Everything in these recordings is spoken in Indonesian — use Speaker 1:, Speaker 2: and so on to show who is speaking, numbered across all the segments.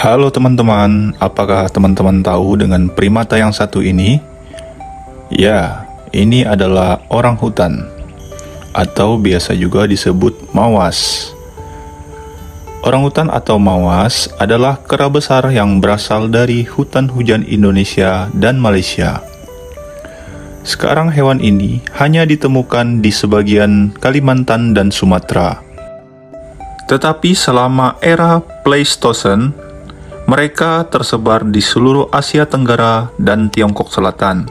Speaker 1: Halo teman-teman, apakah teman-teman tahu dengan primata yang satu ini? Ya, ini adalah orang hutan, atau biasa juga disebut mawas. Orang hutan atau mawas adalah kera besar yang berasal dari hutan hujan Indonesia dan Malaysia. Sekarang hewan ini hanya ditemukan di sebagian Kalimantan dan Sumatera. Tetapi selama era Pleistosen, mereka tersebar di seluruh Asia Tenggara dan Tiongkok Selatan.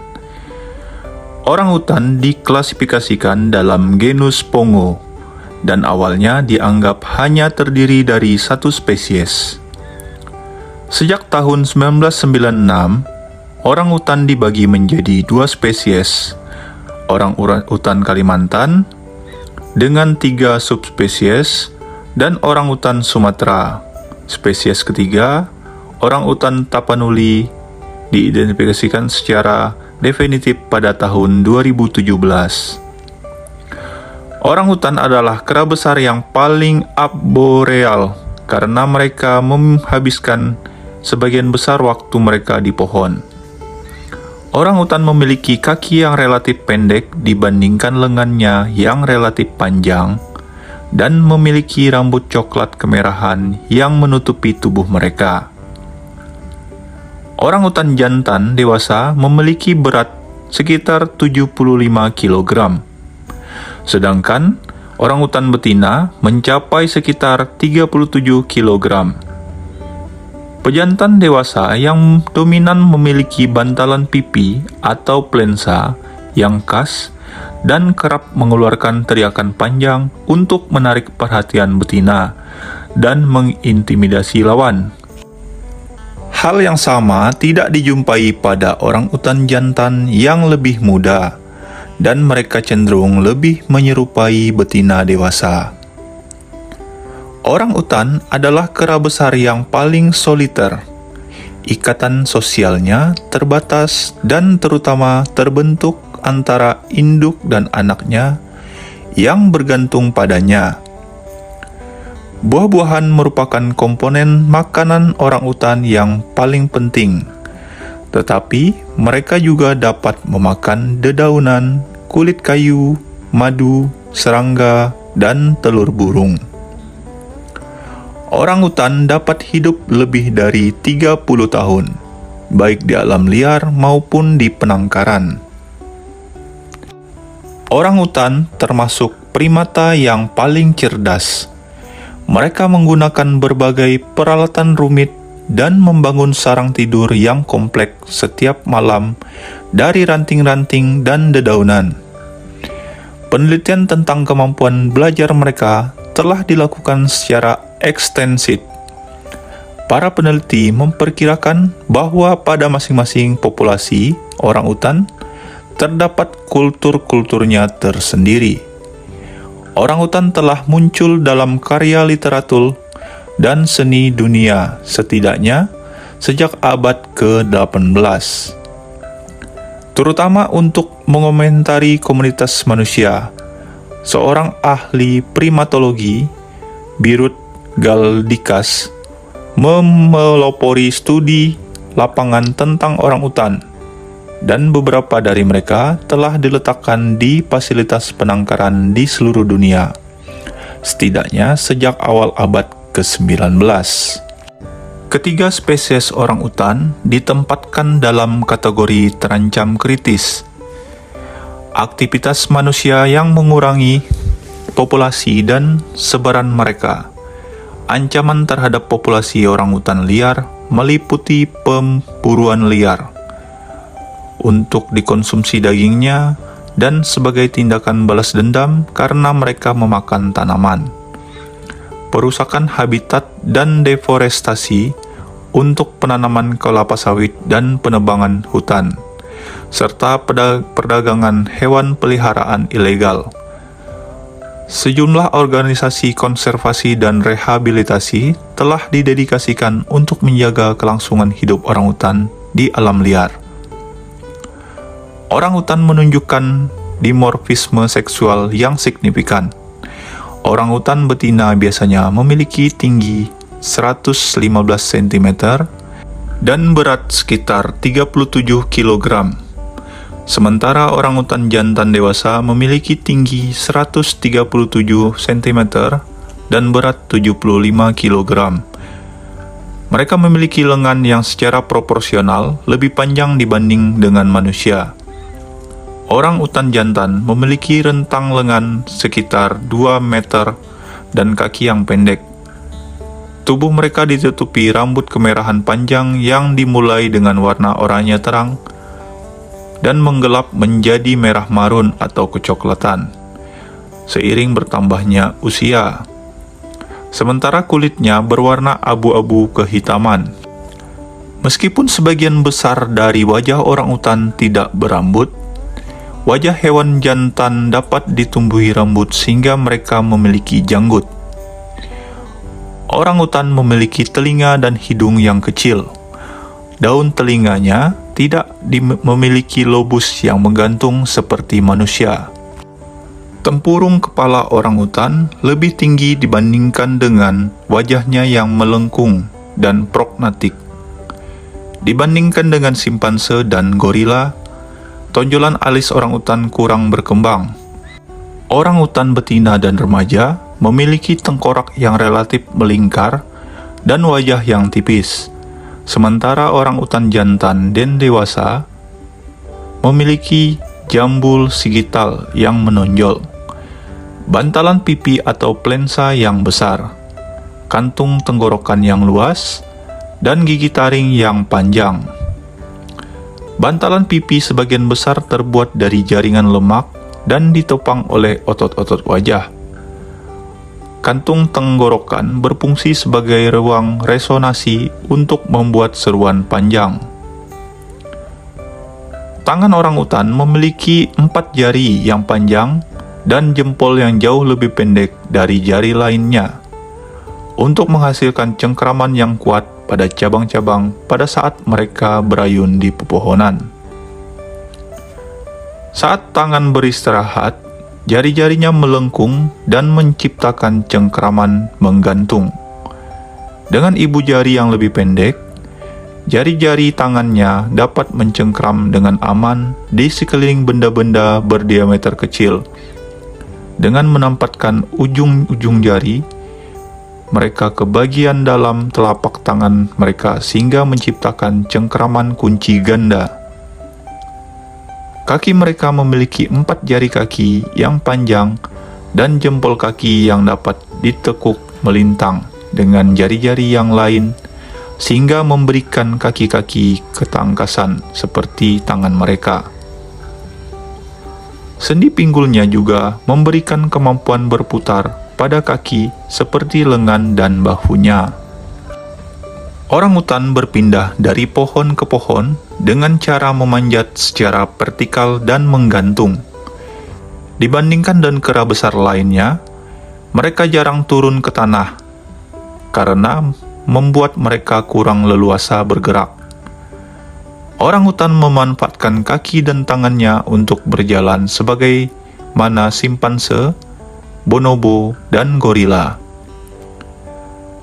Speaker 1: Orang hutan diklasifikasikan dalam genus Pongo, dan awalnya dianggap hanya terdiri dari satu spesies. Sejak tahun 1996, orang hutan dibagi menjadi dua spesies, orang hutan Kalimantan dengan 3 subspesies, dan orang hutan Sumatera. Spesies ketiga, orang hutan Tapanuli, diidentifikasikan secara definitif pada tahun 2017. Orang hutan adalah kera besar yang paling arboreal karena mereka menghabiskan sebagian besar waktu mereka di pohon. Orang hutan memiliki kaki yang relatif pendek dibandingkan lengannya yang relatif panjang dan memiliki rambut coklat kemerahan yang menutupi tubuh mereka. Orang hutan jantan dewasa memiliki berat sekitar 75 kg, sedangkan orang hutan betina mencapai sekitar 37 kg. Pejantan dewasa yang dominan memiliki bantalan pipi atau plensa yang khas dan kerap mengeluarkan teriakan panjang untuk menarik perhatian betina dan mengintimidasi lawan. Hal yang sama tidak dijumpai pada orang hutan jantan yang lebih muda, dan mereka cenderung lebih menyerupai betina dewasa. Orang hutan adalah kera besar yang paling soliter. Ikatan sosialnya terbatas dan terutama terbentuk antara induk dan anaknya yang bergantung padanya. Buah-buahan merupakan komponen makanan orang hutan yang paling penting, tetapi mereka juga dapat memakan dedaunan, kulit kayu, madu, serangga, dan telur burung. Orang hutan dapat hidup lebih dari 30 tahun, baik di alam liar maupun di penangkaran. Orang hutan termasuk primata yang paling cerdas. Mereka menggunakan berbagai peralatan rumit dan membangun sarang tidur yang kompleks setiap malam dari ranting-ranting dan dedaunan. Penelitian tentang kemampuan belajar mereka telah dilakukan secara ekstensif. Para peneliti memperkirakan bahwa pada masing-masing populasi orang hutan terdapat kultur-kulturnya tersendiri. Orang hutan telah muncul dalam karya literatur dan seni dunia setidaknya sejak abad ke-18, terutama untuk mengomentari komunitas manusia. Seorang ahli primatologi, Birut Galdikas, memelopori studi lapangan tentang orang hutan, dan beberapa dari mereka telah diletakkan di fasilitas penangkaran di seluruh dunia, setidaknya sejak awal abad ke-19. Ketiga spesies orang hutan ditempatkan dalam kategori terancam kritis. Aktivitas manusia yang mengurangi populasi dan sebaran mereka. Ancaman terhadap populasi orang hutan liar meliputi pemburuan liar untuk dikonsumsi dagingnya dan sebagai tindakan balas dendam karena mereka memakan tanaman, perusakan habitat dan deforestasi untuk penanaman kelapa sawit dan penebangan hutan, serta perdagangan hewan peliharaan ilegal. Sejumlah organisasi konservasi dan rehabilitasi telah didedikasikan untuk menjaga kelangsungan hidup orang hutan di alam liar. Orang hutan menunjukkan dimorfisme seksual yang signifikan. Orang hutan betina biasanya memiliki tinggi 115 cm dan berat sekitar 37 kg. Sementara orangutan jantan dewasa memiliki tinggi 137 cm dan berat 75 kg. Mereka memiliki lengan yang secara proporsional lebih panjang dibanding dengan manusia. Orangutan jantan memiliki rentang lengan sekitar 2 meter dan kaki yang pendek. Tubuh mereka ditutupi rambut kemerahan panjang yang dimulai dengan warna oranye terang dan menggelap menjadi merah marun atau kecoklatan seiring bertambahnya usia. Sementara kulitnya berwarna abu-abu kehitaman. Meskipun sebagian besar dari wajah orangutan tidak berambut, wajah hewan jantan dapat ditumbuhi rambut sehingga mereka memiliki janggut. Orangutan memiliki telinga dan hidung yang kecil. Daun telinganya tidak memiliki lobus yang menggantung seperti manusia. Tempurung kepala orangutan lebih tinggi dibandingkan dengan wajahnya yang melengkung dan prognatik. Dibandingkan dengan simpanse dan gorila, tonjolan alis orangutan kurang berkembang. Orangutan betina dan remaja memiliki tengkorak yang relatif melingkar dan wajah yang tipis. Sementara orangutan jantan dan dewasa memiliki jambul sigital yang menonjol, bantalan pipi atau plensa yang besar, kantung tenggorokan yang luas, dan gigi taring yang panjang. Bantalan pipi sebagian besar terbuat dari jaringan lemak dan ditopang oleh otot-otot wajah. Kantung tenggorokan berfungsi sebagai ruang resonasi untuk membuat seruan panjang. Tangan orangutan memiliki 4 jari yang panjang dan jempol yang jauh lebih pendek dari jari lainnya untuk menghasilkan cengkraman yang kuat pada cabang-cabang pada saat mereka berayun di pepohonan. Saat tangan beristirahat, jari-jarinya melengkung dan menciptakan cengkraman menggantung. Dengan ibu jari yang lebih pendek, jari-jari tangannya dapat mencengkram dengan aman di sekeliling benda-benda berdiameter kecil. Dengan menempatkan ujung-ujung jari mereka ke bagian dalam telapak tangan mereka sehingga menciptakan cengkraman kunci ganda. Kaki mereka memiliki 4 jari kaki yang panjang dan jempol kaki yang dapat ditekuk melintang dengan jari-jari yang lain sehingga memberikan kaki-kaki ketangkasan seperti tangan mereka. Sendi pinggulnya juga memberikan kemampuan berputar pada kaki seperti lengan dan bahunya. Orangutan berpindah dari pohon ke pohon dengan cara memanjat secara vertikal dan menggantung. Dibandingkan dengan kera besar lainnya, mereka jarang turun ke tanah karena membuat mereka kurang leluasa bergerak. Orangutan memanfaatkan kaki dan tangannya untuk berjalan sebagai mana simpanse, bonobo, dan gorila.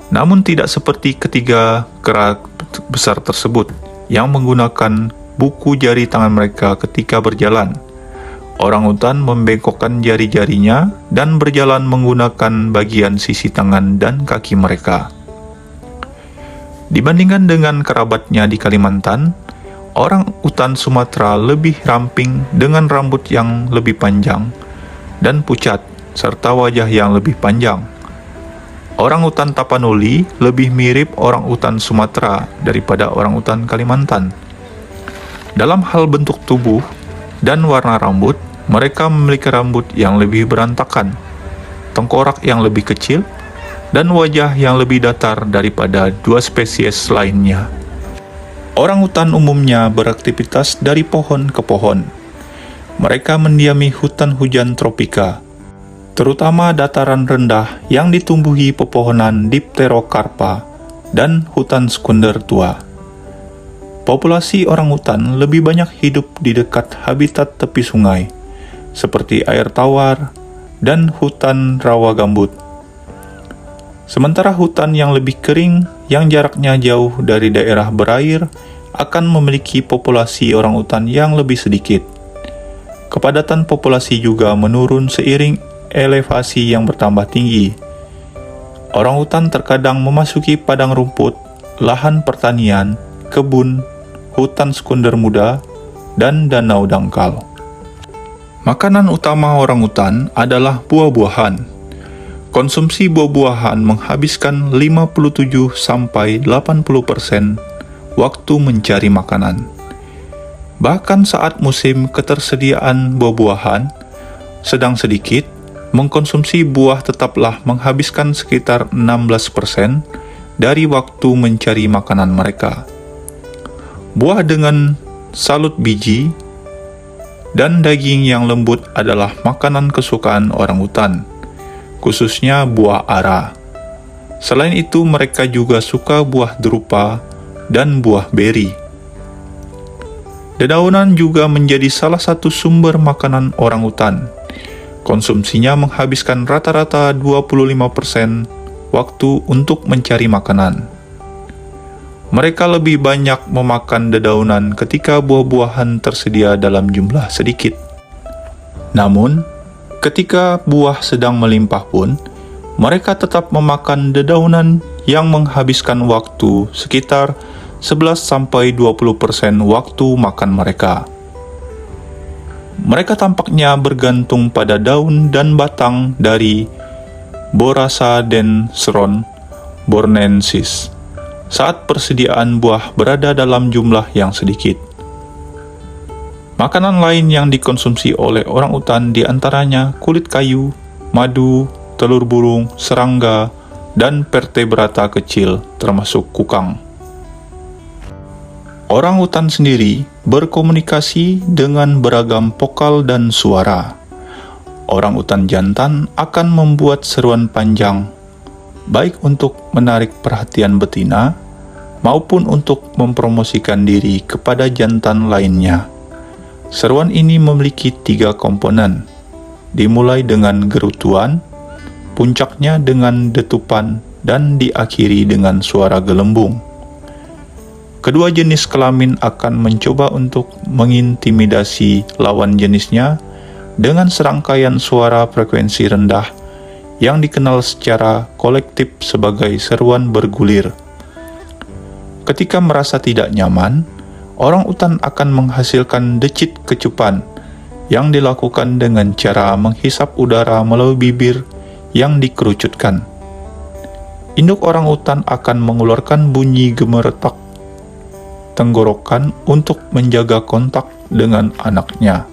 Speaker 1: Namun tidak seperti ketiga kera besar tersebut yang menggunakan buku jari tangan mereka ketika berjalan. Orangutan membengkokkan jari-jarinya dan berjalan menggunakan bagian sisi tangan dan kaki mereka. Dibandingkan dengan kerabatnya di Kalimantan, orangutan Sumatera lebih ramping dengan rambut yang lebih panjang dan pucat serta wajah yang lebih panjang. Orangutan Tapanuli lebih mirip orangutan Sumatera daripada orangutan Kalimantan. Dalam hal bentuk tubuh dan warna rambut, mereka memiliki rambut yang lebih berantakan, tengkorak yang lebih kecil, dan wajah yang lebih datar daripada 2 spesies lainnya. Orangutan umumnya beraktivitas dari pohon ke pohon. Mereka mendiami hutan hujan tropika, terutama dataran rendah yang ditumbuhi pepohonan Dipterocarpa dan hutan sekunder tua. Populasi orangutan lebih banyak hidup di dekat habitat tepi sungai, seperti air tawar dan hutan rawa gambut. Sementara hutan yang lebih kering, yang jaraknya jauh dari daerah berair, akan memiliki populasi orangutan yang lebih sedikit. Kepadatan populasi juga menurun seiring elevasi yang bertambah tinggi. Orangutan terkadang memasuki padang rumput, lahan pertanian, kebun, hutan sekunder muda, dan danau dangkal. Makanan utama orangutan adalah buah-buahan. Konsumsi buah-buahan menghabiskan 57-80% waktu mencari makanan. Bahkan saat musim ketersediaan buah-buahan sedang sedikit, mengkonsumsi buah tetaplah menghabiskan sekitar 16% dari waktu mencari makanan mereka. Buah dengan salut biji dan daging yang lembut adalah makanan kesukaan orangutan, khususnya buah ara. Selain itu, mereka juga suka buah drupa dan buah beri. Dedaunan juga menjadi salah satu sumber makanan orangutan. Konsumsinya menghabiskan rata-rata 25% waktu untuk mencari makanan. Mereka lebih banyak memakan dedaunan ketika buah-buahan tersedia dalam jumlah sedikit. Namun, ketika buah sedang melimpah pun, mereka tetap memakan dedaunan yang menghabiskan waktu sekitar 11-20% waktu makan mereka. Mereka tampaknya bergantung pada daun dan batang dari Borasa dendron bornensis saat persediaan buah berada dalam jumlah yang sedikit. Makanan lain yang dikonsumsi oleh orangutan diantaranya kulit kayu, madu, telur burung, serangga, dan vertebrata kecil termasuk kukang. Orangutan sendiri berkomunikasi dengan beragam vokal dan suara. Orangutan jantan akan membuat seruan panjang, baik untuk menarik perhatian betina maupun untuk mempromosikan diri kepada jantan lainnya. Seruan ini memiliki 3 komponen, dimulai dengan gerutuan, puncaknya dengan detupan, dan diakhiri dengan suara gelembung. Kedua jenis kelamin akan mencoba untuk mengintimidasi lawan jenisnya dengan serangkaian suara frekuensi rendah yang dikenal secara kolektif sebagai seruan bergulir. Ketika merasa tidak nyaman, orangutan akan menghasilkan decit kecupan yang dilakukan dengan cara menghisap udara melalui bibir yang dikerucutkan. Induk orangutan akan mengeluarkan bunyi gemeretak tenggorokan untuk menjaga kontak dengan anaknya.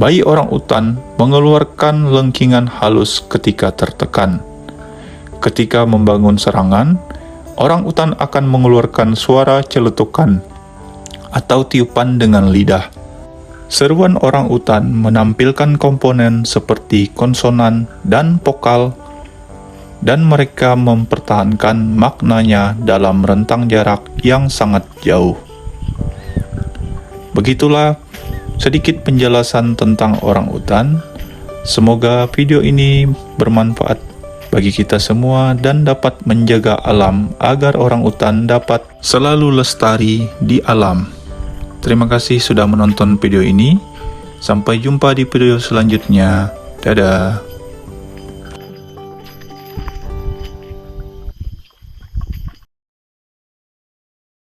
Speaker 1: Bayi orangutan mengeluarkan lengkingan halus ketika tertekan. Ketika membangun serangan, orangutan akan mengeluarkan suara celetukan atau tiupan dengan lidah. Seruan orangutan menampilkan komponen seperti konsonan dan vokal, dan mereka mempertahankan maknanya dalam rentang jarak yang sangat jauh. Begitulah sedikit penjelasan tentang orangutan. Semoga video ini bermanfaat bagi kita semua dan dapat menjaga alam agar orangutan dapat selalu lestari di alam. Terima kasih sudah menonton video ini. Sampai jumpa di video selanjutnya. Dadah.